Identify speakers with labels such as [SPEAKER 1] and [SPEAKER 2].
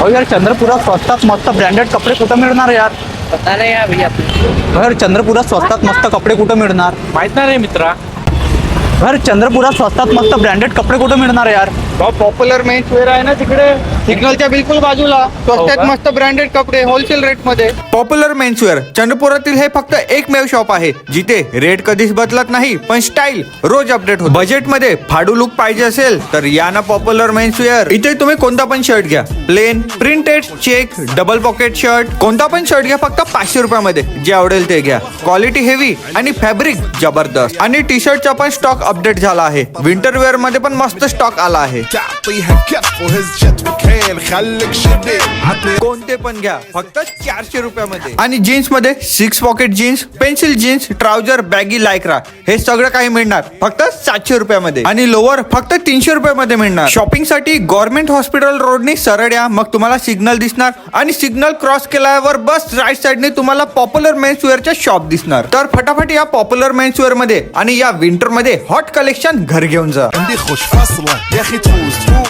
[SPEAKER 1] हो यार, चंद्रपुरात स्वस्तात मस्त ब्रँडेड कपडे कुठं मिळणार यार?
[SPEAKER 2] पता नहीं यार भैया।
[SPEAKER 1] यार चंद्रपुरात स्वस्तात मस्त कपडे कुठं मिळणार?
[SPEAKER 3] माहित नाही रे मित्रा.
[SPEAKER 1] यार चंद्रपुरात स्वस्तात मस्त ब्रँडेड कपडे कुठं मिळणार यार?
[SPEAKER 4] पॉप्युलर मेन्स वेअर आहे ना तिकडे सिग्नलच्या बिलकुल बाजूला स्वस्तात
[SPEAKER 3] का?
[SPEAKER 4] मस्त ब्रँडेड कपडे होलसेल रेट मध्ये.
[SPEAKER 5] पॉप्युलर मेन्सवेअर चंद्रपुरातील हे फक्त एकमेव शॉप आहे जिथे रेट कधीच बदलत नाही पण स्टाईल रोज अपडेट होते. बजेट मध्ये फाडू लुक पाहिजे असेल तर या ना पॉप्युलर मेन्सवेअर. इथे तुम्ही कोणता पण शर्ट घ्या, plain, printed, check, double pocket shirt, कोणता पण शर्ट घ्या फक्त 500 रुपयामध्ये. जे आवडेल ते घ्या. क्वालिटी हेवी आणि फॅब्रिक जबरदस्त. आणि टी शर्टचा पण स्टॉक अपडेट झाला आहे. विंटर वेअर मध्ये पण मस्त स्टॉक आला आहे.
[SPEAKER 6] تعطيها كف وهزت مكان خليك شديد عطني
[SPEAKER 5] कोणते पण घ्या फक्त 400 रुपयामध्ये. आणि जीन्स मध्ये 6 pocket jeans, pencil jeans, trouser, baggy, Lycra हे सगळं काही मिळणार फक्त 700 रुपयामध्ये. आणि लोअर फक्त 300 रुपयामध्ये मिळणार. शॉपिंग साठी गव्हर्नमेंट हॉस्पिटल रोडनी सरळ या, मग तुम्हाला सिग्नल दिसणार आणि सिग्नल क्रॉस केल्यावर बस राईट साइडने तुम्हाला पॉप्युलर मेन्सवेअरच्या शॉप दिसणार. तर फटाफट या पॉप्युलर मेन्सवेअर मध्ये आणि या विंटर मध्ये हॉट कलेक्शन घर घेऊन जा.
[SPEAKER 6] عندي خوش فاصلة يا اخي تفوز